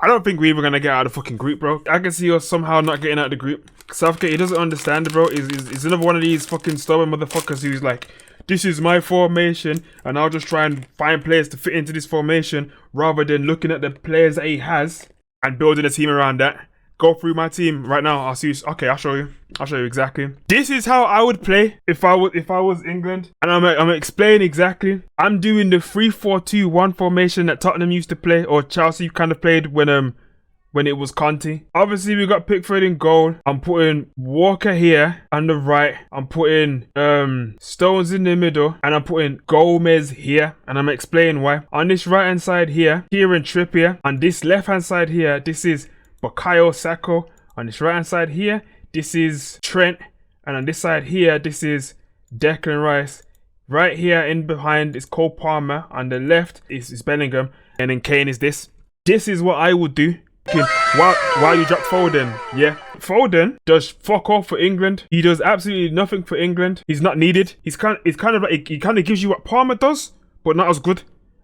I don't think we're even gonna get out of the fucking group, bro. I can see us somehow not getting out of the group. Southgate, he doesn't understand it, bro. He's another one of these fucking stubborn motherfuckers who's like, this is my formation, and I'll just try and find players to fit into this formation rather than looking at the players that he has and building a team around that. Go through my team right now. I'll see you. Okay, I'll show you. I'll show you exactly. This is how I would play if I was England, and I'm gonna explain exactly. I'm doing the 3-4-2-1 formation that Tottenham used to play, or Chelsea kind of played when it was Conte. Obviously, we got Pickford in goal. I'm putting Walker here on the right. I'm putting Stones in the middle, and I'm putting Gomez here, and I'm explaining why. On this right hand side here, Kieran Trippier. On this left hand side here, this is Bukayo Saka. On this right hand side here, this is Trent, and on this side here, this is Declan Rice. Right here in behind is Cole Palmer. On the left is Bellingham, and then Kane is this. This is what I would do. Why you drop Foden? Yeah, Foden does fuck off for England. He does absolutely nothing for England. He's not needed. It's kind of like he kind of gives you what Palmer does, but not as good.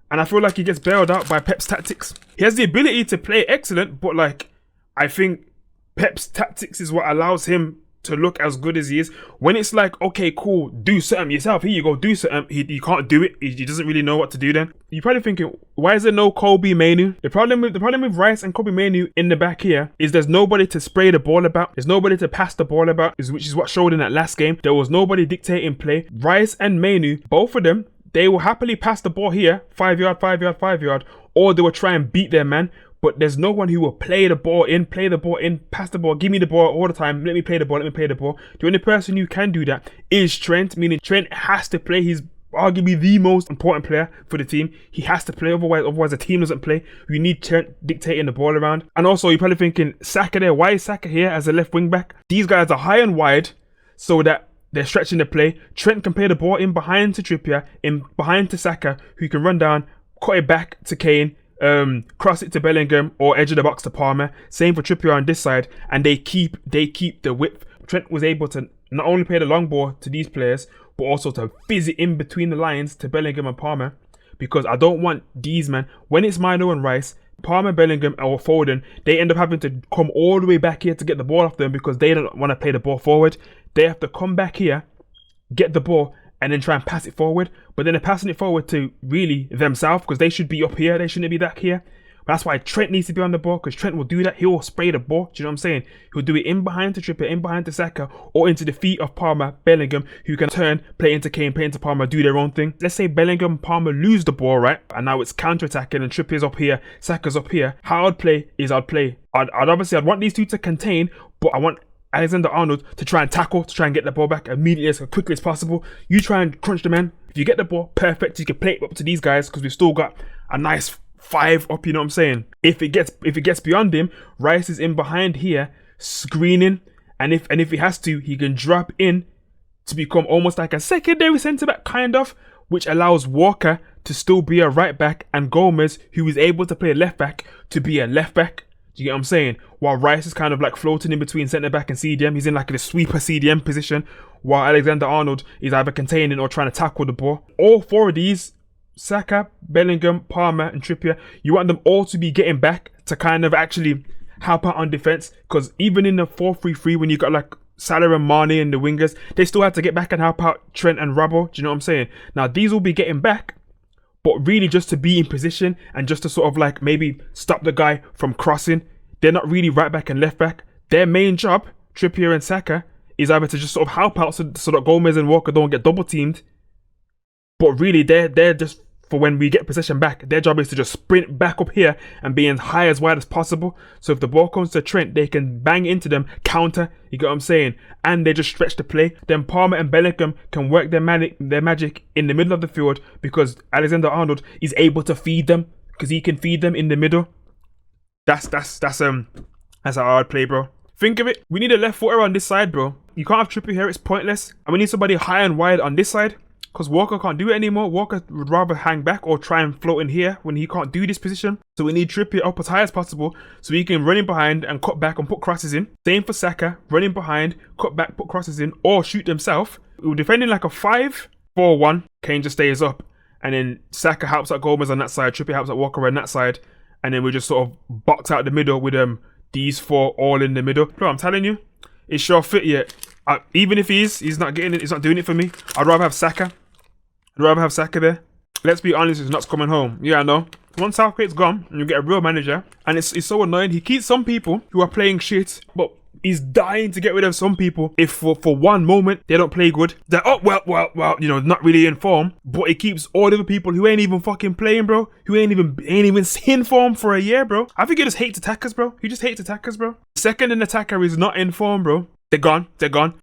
And I feel like he gets bailed out by Pep's tactics. He has the ability to play excellent, but like, I think Pep's tactics is what allows him to look as good as he is. When it's like, okay, cool, do something yourself. Here you go, do something. He can't do it. He doesn't really know what to do then. You're probably thinking, why is there no Kobe Mainoo? The problem with Rice and Kobe Mainoo in the back here is there's nobody to spray the ball about. There's nobody to pass the ball about, which is what showed in that last game. There was nobody dictating play. Rice and Mainoo, both of them, they will happily pass the ball here, 5 yard, 5 yard, 5 yard, or they will try and beat their man. But there's no one who will play the ball in, pass the ball, give me the ball all the time, let me play the ball. The only person who can do that is Trent, meaning Trent has to play. He's arguably the most important player for the team. He has to play, otherwise the team doesn't play. We need Trent dictating the ball around. And also, you're probably thinking, Saka there, why is Saka here as a left wing back? These guys are high and wide so that they're stretching the play. Trent can play the ball in behind to Trippier, in behind to Saka, who can run down, cut it back to Kane, cross it to Bellingham or edge of the box to Palmer. Same for Trippier on this side, and they keep the width. Trent was able to not only play the long ball to these players, but also to fizz it in between the lines to Bellingham and Palmer, because I don't want these man, when it's Mino and Rice, Palmer, Bellingham or Foden, they end up having to come all the way back here to get the ball off them because they don't want to play the ball forward. They have to come back here, get the ball, and then try and pass it forward. But then they're passing it forward to really themselves because they should be up here. They shouldn't be back here. But that's why Trent needs to be on the ball, because Trent will do that. He will spray the ball. Do you know what I'm saying? He'll do it in behind to Trippier, in behind to Saka, or into the feet of Palmer, Bellingham, who can turn, play into Kane, play into Palmer, do their own thing. Let's say Bellingham and Palmer lose the ball, right? And now it's counter-attacking and Trippier's up here, Saka's up here. How I'd play is I'd obviously want these two to contain, but I want Alexander-Arnold to try and tackle, to try and get the ball back immediately as quickly as possible. You try and crunch the man. If you get the ball, perfect. You can play it up to these guys because we've still got a nice 5 up, you know what I'm saying? If it gets beyond him, Rice is in behind here, screening, and if he has to, he can drop in to become almost like a secondary centre-back, kind of, which allows Walker to still be a right-back and Gomez, who is able to play left-back, to be a left-back. Do you get what I'm saying? While Rice is kind of like floating in between centre-back and CDM. He's in like the sweeper CDM position, while Alexander-Arnold is either containing or trying to tackle the ball. All 4 of these, Saka, Bellingham, Palmer and Trippier, you want them all to be getting back to kind of actually help out on defence. Because even in the 4-3-3, when you got like Salah and Mane and the wingers, they still had to get back and help out Trent and Robbo. Do you know what I'm saying? Now these will be getting back, but really just to be in position and just to sort of like maybe stop the guy from crossing. They're not really right back and left back. Their main job, Trippier and Saka, is either to just sort of help out so that Gomez and Walker don't get double teamed. But really, they're just, for when we get possession back, their job is to just sprint back up here and be as high as wide as possible. So if the ball comes to Trent, they can bang into them, counter, you get what I'm saying? And they just stretch the play. Then Palmer and Bellingham can work their magic in the middle of the field because Alexander-Arnold is able to feed them, because he can feed them in the middle. That's how I'd play, bro. Think of it, we need a left footer on this side, bro. You can't have Trippier here, it's pointless. And we need somebody high and wide on this side, because Walker can't do it anymore. Walker would rather hang back or try and float in here when he can't do this position. So we need Trippier up as high as possible so he can run in behind and cut back and put crosses in. Same for Saka, run in behind, cut back, put crosses in, or shoot himself. We're defending like a 5-4-1. Kane just stays up. And then Saka helps out Gomez on that side, Trippier helps out Walker on that side. and then we just sort of box out the middle with these four all in the middle. Bro, I'm telling you, it's sure fit yet. Even if he's not getting it, he's not doing it for me. I'd rather have Saka. There. Let's be honest, he's not coming home. Yeah, I know. Once Southgate's gone, and you get a real manager, and it's so annoying. He keeps some people who are playing shit, but he's dying to get rid of some people if for one moment they don't play good. They're well, you know, not really in form. But he keeps all the other people who ain't even fucking playing, bro. Who ain't even in form for a year, bro. I think he just hates attackers, bro. He just hates attackers, bro. Second an attacker is not in form, bro. They're gone.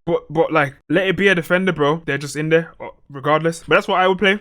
But like, let it be a defender, bro. They're just in there, regardless. But that's what I would play.